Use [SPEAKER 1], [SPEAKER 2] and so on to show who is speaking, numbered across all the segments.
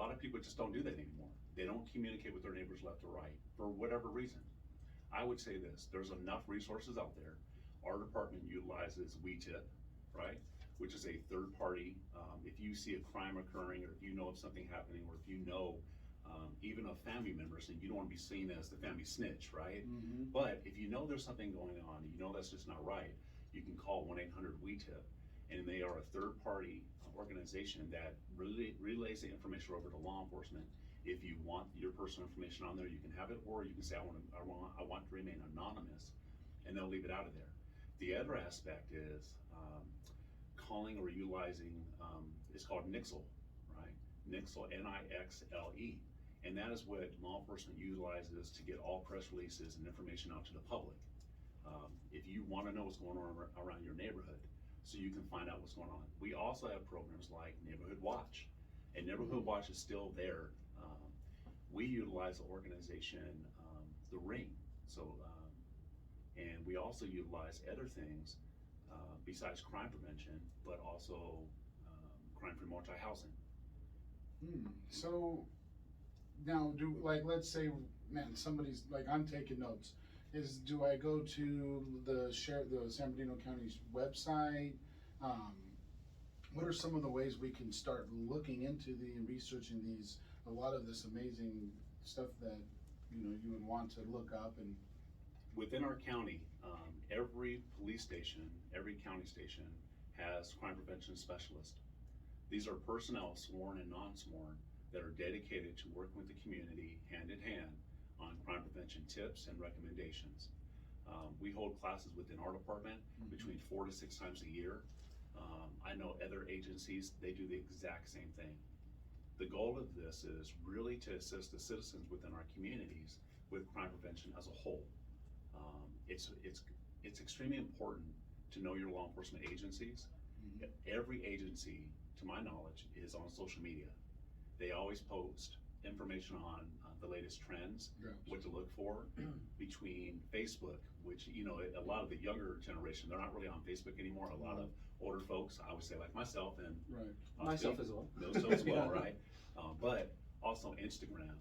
[SPEAKER 1] lot of people just don't do that anymore. They don't communicate with their neighbors left or right for whatever reason. I would say this, there's enough resources out there. Our department utilizes WeTip, right? Which is a third party. If you see a crime occurring, or if you know of something happening, or if you know even of family members, and you don't want to be seen as the family snitch, right? But if you know there's something going on, you know that's just not right, you can call 1-800-WeTip, and they are a third party organization that relays the information over to law enforcement. If you want your personal information on there, you can have it, or you can say, I want to remain anonymous, and they'll leave it out of there. The other aspect is calling or utilizing, it's called Nixle, right? Nixle, Nixle. And that is what law enforcement utilizes to get all press releases and information out to the public. If you want to know what's going on around your neighborhood, so you can find out what's going on. We also have programs like Neighborhood Watch, and Neighborhood Watch is still there. We utilize the organization, The Ring. So, and we also utilize other things besides crime prevention, but also crime-free multi-housing.
[SPEAKER 2] So now, let's say, man, somebody's like, I'm taking notes. Do I go to the San Bernardino County's website? What are some of the ways we can start looking into and researching a lot of this amazing stuff that you would want to look up? And
[SPEAKER 1] within our county, every police station, every county station has crime prevention specialists. These are personnel, sworn and non-sworn, that are dedicated to working with the community hand in hand on crime prevention tips and recommendations. We hold classes within our department between 4 to 6 times a year. I know other agencies, they do the exact same thing. The goal of this is really to assist the citizens within our communities with crime prevention as a whole. It's extremely important to know your law enforcement agencies. Every agency, to my knowledge, is on social media. They always post information on the latest trends, what to look for. Between Facebook, which, a lot of the younger generation, they're not really on Facebook anymore. A lot of older folks, I would say like myself, and
[SPEAKER 3] myself as well.
[SPEAKER 1] As well, right? But also Instagram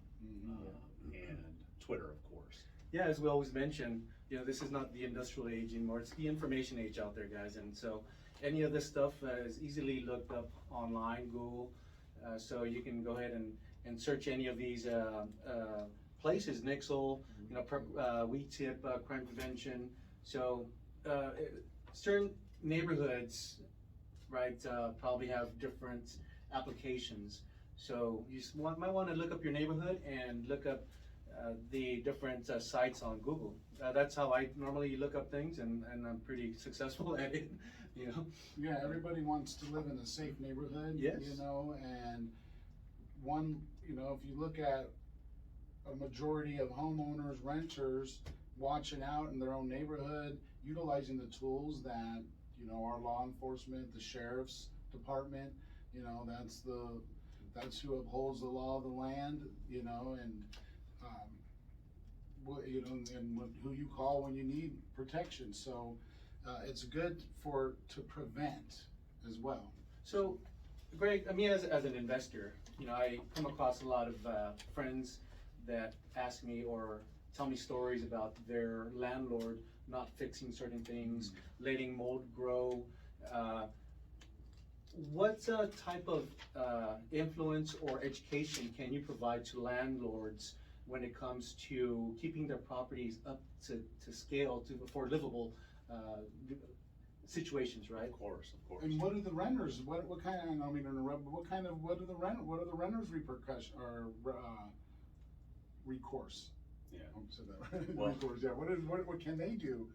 [SPEAKER 1] and Twitter, of course.
[SPEAKER 3] Yeah, as we always mention, this is not the industrial age anymore, it's the information age out there, guys. And so any of this stuff is easily looked up online, Google, so you can go ahead and search any of these places, Nixle, WeTip, crime prevention. So certain neighborhoods, right, probably have different applications. So you just might want to look up your neighborhood and look up the different sites on Google. That's how I normally look up things, and I'm pretty successful at it,
[SPEAKER 2] Yeah, everybody wants to live in a safe neighborhood,
[SPEAKER 3] yes.
[SPEAKER 2] And if you look at a majority of homeowners, renters, watching out in their own neighborhood, utilizing the tools that, our law enforcement, the sheriff's department, that's who upholds the law of the land, and who you call when you need protection. So it's good to prevent as well.
[SPEAKER 3] So, Greg, me as an investor, I come across a lot of friends that ask me or tell me stories about their landlord not fixing certain things, letting mold grow. What type of influence or education can you provide to landlords when it comes to keeping their properties up to scale for livable situations, right?
[SPEAKER 1] Of course.
[SPEAKER 2] And what are the renters? What kind of? I don't mean to interrupt, but what are the renters' repercussion or recourse?
[SPEAKER 1] Yeah.
[SPEAKER 2] I said that right.
[SPEAKER 1] Well,
[SPEAKER 2] recourse. Yeah. What can they do?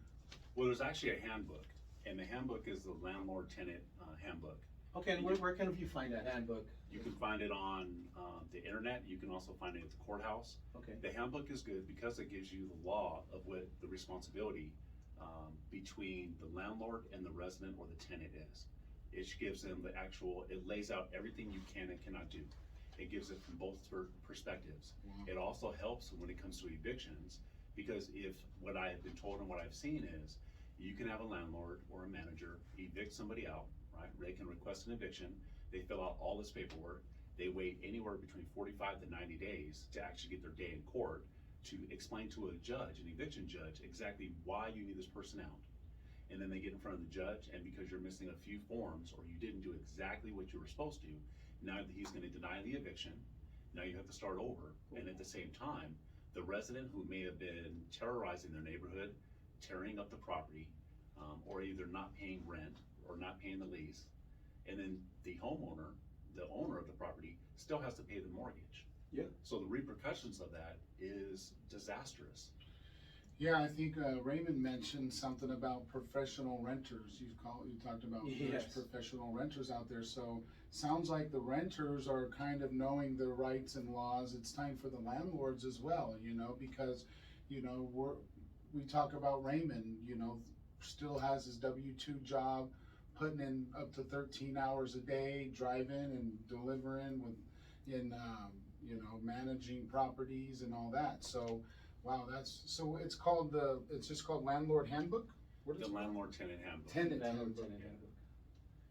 [SPEAKER 1] Well, there's actually a handbook, and the handbook is the Landlord Tenant handbook.
[SPEAKER 3] Okay, and where can you find that handbook?
[SPEAKER 1] You can find it on the internet. You can also find it at the courthouse.
[SPEAKER 3] Okay.
[SPEAKER 1] The handbook is good because it gives you the law of what the responsibility between the landlord and the resident or the tenant is. It gives them it lays out everything you can and cannot do. It gives it from both perspectives. It also helps when it comes to evictions, because what I have been told and what I've seen is, you can have a landlord or a manager evict somebody out, right? They can request an eviction, they fill out all this paperwork, they wait anywhere between 45 to 90 days to actually get their day in court to explain to a judge, an eviction judge, exactly why you need this person out. And then they get in front of the judge, and because you're missing a few forms or you didn't do exactly what you were supposed to, now he's gonna deny the eviction. Now you have to start over. And at the same time, the resident who may have been terrorizing their neighborhood, tearing up the property, or either not paying rent or not paying the lease, and then the homeowner, the owner of the property, still has to pay the mortgage.
[SPEAKER 3] Yeah.
[SPEAKER 1] So the repercussions of that is disastrous.
[SPEAKER 2] Yeah, I think Raymond mentioned something about professional renters. You talked about
[SPEAKER 3] Yes.
[SPEAKER 2] there's professional renters out there. So sounds like the renters are kind of knowing their rights and laws. It's time for the landlords as well, because we talk about Raymond, still has his W-2 job, putting in up to 13 hours a day, driving and delivering managing properties and all that. So, wow, it's just called Landlord Handbook? What is
[SPEAKER 1] The
[SPEAKER 2] it?
[SPEAKER 1] landlord tenant handbook.
[SPEAKER 2] Tenant
[SPEAKER 3] Landlord
[SPEAKER 2] Handbook.
[SPEAKER 3] tenant handbook.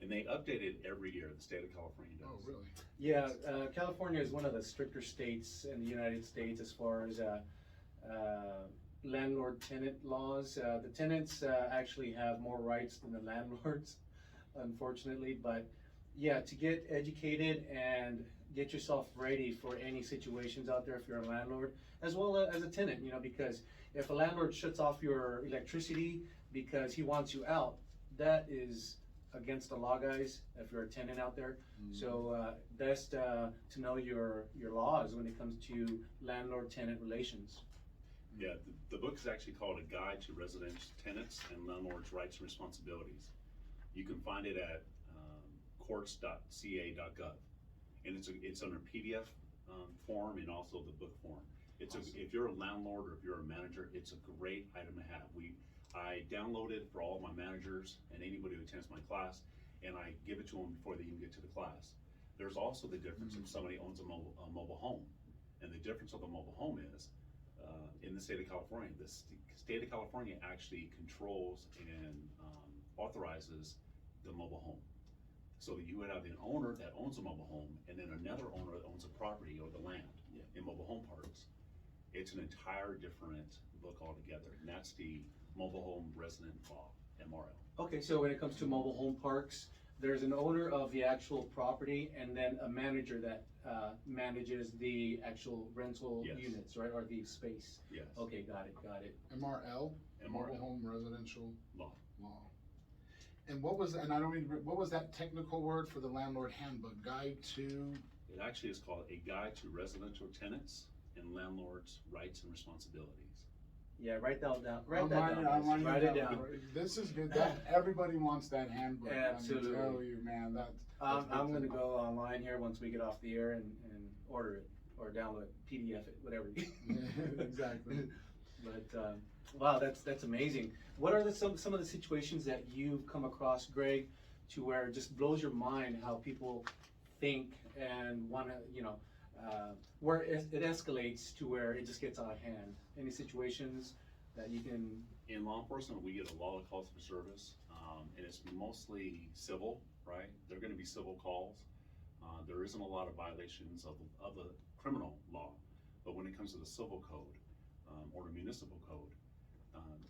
[SPEAKER 1] And they update it every year, the state of California does.
[SPEAKER 2] Oh, really?
[SPEAKER 3] Yeah, California is one of the stricter states in the United States as far as landlord tenant laws. The tenants actually have more rights than the landlords, unfortunately. But yeah, to get educated and get yourself ready for any situations out there if you're a landlord, as well as a tenant, because if a landlord shuts off your electricity because he wants you out, that is against the law, guys, if you're a tenant out there. So best to know your laws when it comes to landlord-tenant relations.
[SPEAKER 1] Yeah, the book is actually called A Guide to Residential Tenants and Landlords' Rights and Responsibilities. You can find it at courts.ca.gov. And it's under PDF form and also the book form.
[SPEAKER 2] Awesome.
[SPEAKER 1] If you're a landlord or if you're a manager, it's a great item to have. I download it for all my managers and anybody who attends my class, and I give it to them before they even get to the class. There's also the difference if somebody owns a mobile home. And the difference of a mobile home is, in the state of California, the state of California actually controls and authorizes the mobile home. So that you would have an owner that owns a mobile home and then another owner that owns a property or the land in mobile home parks. It's an entire different book altogether, and that's the Mobile Home Resident Law, MRL.
[SPEAKER 3] Okay, so when it comes to mobile home parks, there's an owner of the actual property and then a manager that manages the actual rental
[SPEAKER 1] Yes.
[SPEAKER 3] units, right, or the space.
[SPEAKER 1] Yes.
[SPEAKER 3] Okay, got it.
[SPEAKER 2] MRL? Mobile
[SPEAKER 1] MRL.
[SPEAKER 2] Home Residential
[SPEAKER 1] Law.
[SPEAKER 2] Law. And what was that technical word for the Landlord Handbook? Guide to?
[SPEAKER 1] It actually is called A Guide to Residential Tenants and Landlords' Rights and Responsibilities.
[SPEAKER 3] Yeah, write that down.
[SPEAKER 2] I'm
[SPEAKER 3] Write it down.
[SPEAKER 2] This is good. Everybody wants that handbook.
[SPEAKER 3] Absolutely.
[SPEAKER 2] I tell you, man, that's
[SPEAKER 3] I'm gonna go online here once we get off the air and order it or download it, PDF it, whatever.
[SPEAKER 2] Exactly.
[SPEAKER 3] But wow, that's amazing. What are some of the situations that you've come across, Greg, to where it just blows your mind how people think and want to, where it escalates to where it just gets out of hand? Any situations that you can?
[SPEAKER 1] In law enforcement, we get a lot of calls for service, and it's mostly civil, right? They're gonna be civil calls. There isn't a lot of violations of the criminal law, but when it comes to the civil code, or the municipal code,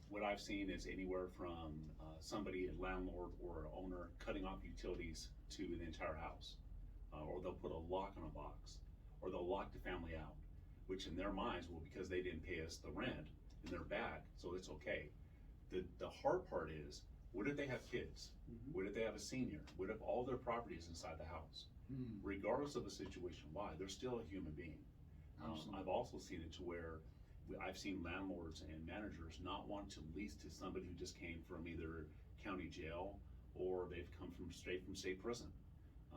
[SPEAKER 1] what I've seen is anywhere from somebody, a landlord or an owner, cutting off utilities to the entire house. Or they'll put a lock on a box, or they'll lock the family out, which in their minds, well, because they didn't pay us the rent, and they're bad, so it's okay. The hard part is, what if they have kids? What if they have a senior? What if all their property is inside the house? Regardless of the situation, why? They're still a human being. I've also seen it to where I've seen landlords and managers not want to lease to somebody who just came from either county jail or they've come straight from state prison.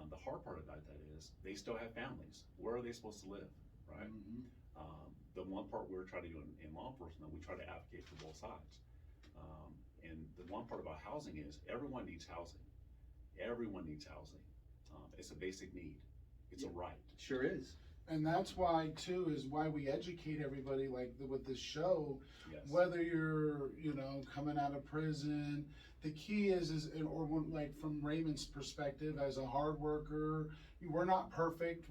[SPEAKER 1] The hard part about that is they still have families. Where are they supposed to live, right? The one part we're trying to do in law enforcement, we try to advocate for both sides. And the one part about housing is everyone needs housing. Everyone needs housing. It's a basic need. It's a right.
[SPEAKER 3] Sure is.
[SPEAKER 2] And that's why too, is why we educate everybody with this show,
[SPEAKER 1] Yes.
[SPEAKER 2] whether you're, coming out of prison. The key is from Raymond's perspective as a hard worker, we're not perfect.